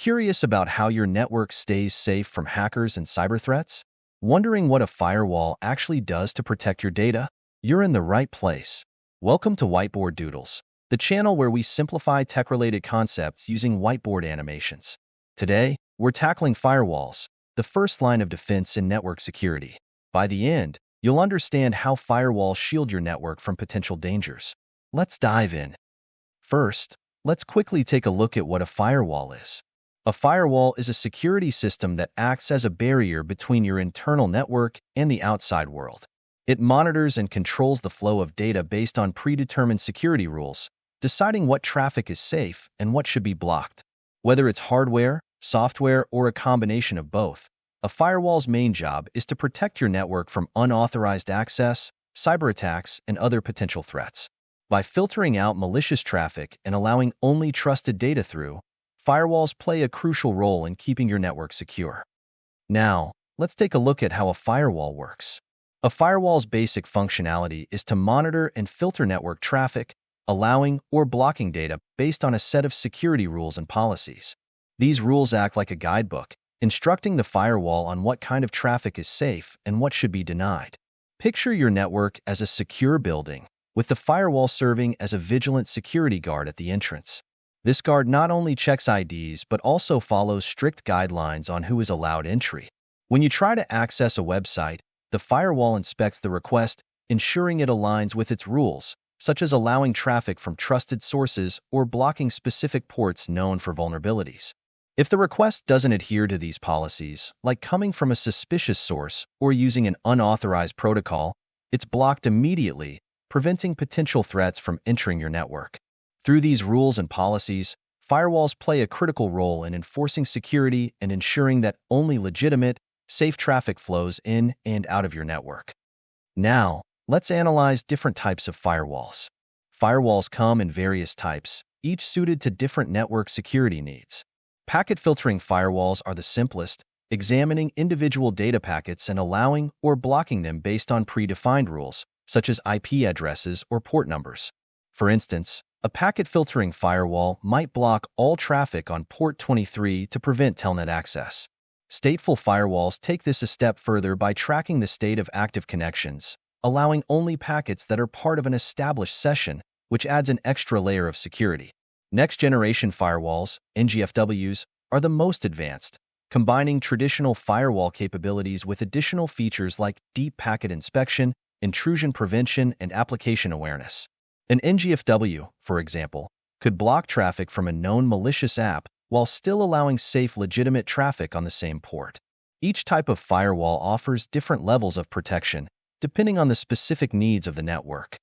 Curious about how your network stays safe from hackers and cyber threats? Wondering what a firewall actually does to protect your data? You're in the right place. Welcome to WhiteboardDoodles, the channel where we simplify tech-related concepts using whiteboard animations. Today, we're tackling firewalls, the first line of defense in network security. By the end, you'll understand how firewalls shield your network from potential dangers. Let's dive in. First, let's quickly take a look at what a firewall is. A firewall is a security system that acts as a barrier between your internal network and the outside world. It monitors and controls the flow of data based on predetermined security rules, deciding what traffic is safe and what should be blocked. Whether it's hardware, software, or a combination of both, a firewall's main job is to protect your network from unauthorized access, cyber attacks, and other potential threats. By filtering out malicious traffic and allowing only trusted data through, firewalls play a crucial role in keeping your network secure. Now, let's take a look at how a firewall works. A firewall's basic functionality is to monitor and filter network traffic, allowing or blocking data based on a set of security rules and policies. These rules act like a guidebook, instructing the firewall on what kind of traffic is safe and what should be denied. Picture your network as a secure building, with the firewall serving as a vigilant security guard at the entrance. This guard not only checks IDs but also follows strict guidelines on who is allowed entry. When you try to access a website, the firewall inspects the request, ensuring it aligns with its rules, such as allowing traffic from trusted sources or blocking specific ports known for vulnerabilities. If the request doesn't adhere to these policies, like coming from a suspicious source or using an unauthorized protocol, it's blocked immediately, preventing potential threats from entering your network. Through these rules and policies, firewalls play a critical role in enforcing security and ensuring that only legitimate, safe traffic flows in and out of your network. Now, let's analyze different types of firewalls. Firewalls come in various types, each suited to different network security needs. Packet filtering firewalls are the simplest, examining individual data packets and allowing or blocking them based on predefined rules, such as IP addresses or port numbers. For instance, a packet filtering firewall might block all traffic on port 23 to prevent telnet access. Stateful firewalls take this a step further by tracking the state of active connections, allowing only packets that are part of an established session, which adds an extra layer of security. Next-generation firewalls, NGFWs, are the most advanced, combining traditional firewall capabilities with additional features like deep packet inspection, intrusion prevention, and application awareness. An NGFW, for example, could block traffic from a known malicious app while still allowing safe, legitimate traffic on the same port. Each type of firewall offers different levels of protection, depending on the specific needs of the network.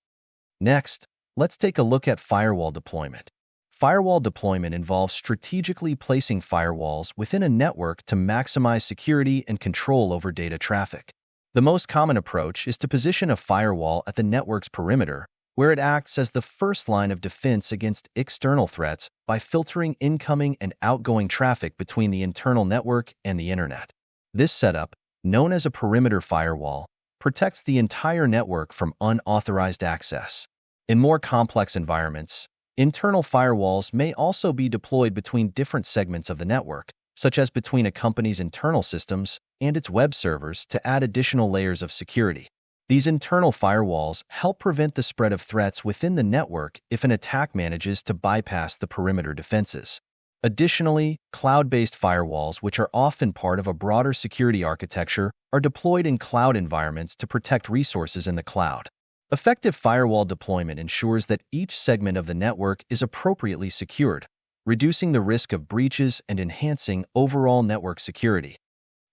Next, let's take a look at firewall deployment. Firewall deployment involves strategically placing firewalls within a network to maximize security and control over data traffic. The most common approach is to position a firewall at the network's perimeter, where it acts as the first line of defense against external threats by filtering incoming and outgoing traffic between the internal network and the internet. This setup, known as a perimeter firewall, protects the entire network from unauthorized access. In more complex environments, internal firewalls may also be deployed between different segments of the network, such as between a company's internal systems and its web servers, to add additional layers of security. These internal firewalls help prevent the spread of threats within the network if an attack manages to bypass the perimeter defenses. Additionally, cloud-based firewalls, which are often part of a broader security architecture, are deployed in cloud environments to protect resources in the cloud. Effective firewall deployment ensures that each segment of the network is appropriately secured, reducing the risk of breaches and enhancing overall network security.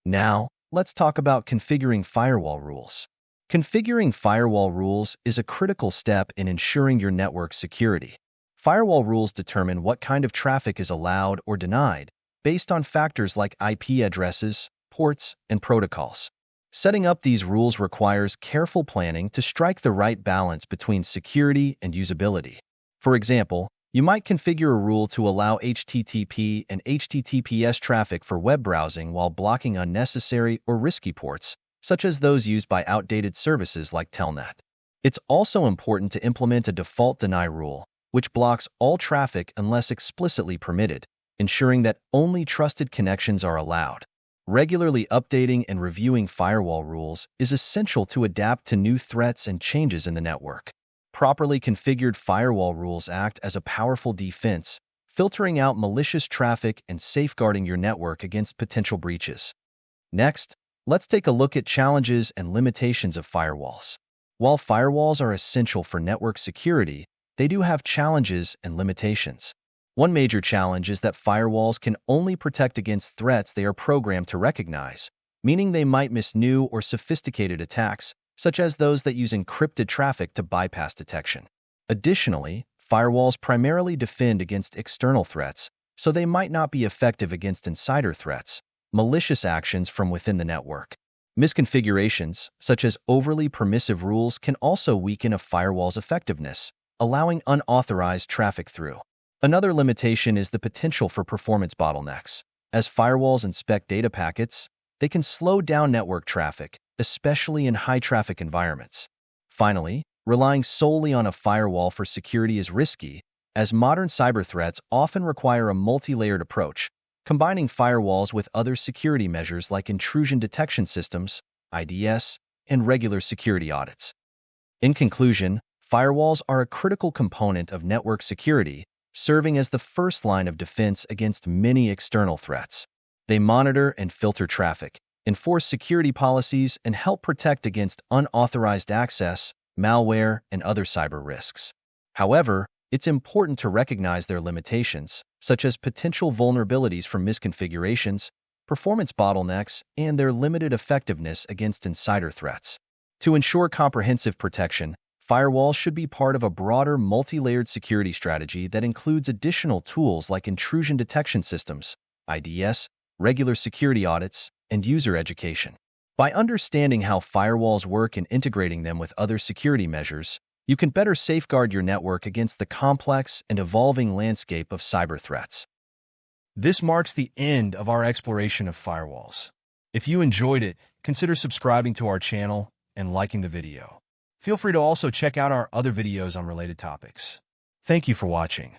Now, let's talk about configuring firewall rules. Configuring firewall rules is a critical step in ensuring your network security. Firewall rules determine what kind of traffic is allowed or denied, based on factors like IP addresses, ports, and protocols. Setting up these rules requires careful planning to strike the right balance between security and usability. For example, you might configure a rule to allow HTTP and HTTPS traffic for web browsing while blocking unnecessary or risky ports, such as those used by outdated services like Telnet. It's also important to implement a default deny rule, which blocks all traffic unless explicitly permitted, ensuring that only trusted connections are allowed. Regularly updating and reviewing firewall rules is essential to adapt to new threats and changes in the network. Properly configured firewall rules act as a powerful defense, filtering out malicious traffic and safeguarding your network against potential breaches. Next, let's take a look at challenges and limitations of firewalls. While firewalls are essential for network security, they do have challenges and limitations. One major challenge is that firewalls can only protect against threats they are programmed to recognize, meaning they might miss new or sophisticated attacks, such as those that use encrypted traffic to bypass detection. Additionally, firewalls primarily defend against external threats, so they might not be effective against insider threats, malicious actions from within the network. Misconfigurations, such as overly permissive rules, can also weaken a firewall's effectiveness, allowing unauthorized traffic through. Another limitation is the potential for performance bottlenecks. As firewalls inspect data packets, they can slow down network traffic, especially in high-traffic environments. Finally, relying solely on a firewall for security is risky, as modern cyber threats often require a multi-layered approach, combining firewalls with other security measures like intrusion detection systems, IDS, and regular security audits. In conclusion, firewalls are a critical component of network security, serving as the first line of defense against many external threats. They monitor and filter traffic, enforce security policies, and help protect against unauthorized access, malware, and other cyber risks. However, it's important to recognize their limitations, such as potential vulnerabilities from misconfigurations, performance bottlenecks, and their limited effectiveness against insider threats. To ensure comprehensive protection, firewalls should be part of a broader multi-layered security strategy that includes additional tools like intrusion detection systems, IDS, regular security audits, and user education. By understanding how firewalls work and integrating them with other security measures, you can better safeguard your network against the complex and evolving landscape of cyber threats. This marks the end of our exploration of firewalls. If you enjoyed it, consider subscribing to our channel and liking the video. Feel free to also check out our other videos on related topics. Thank you for watching.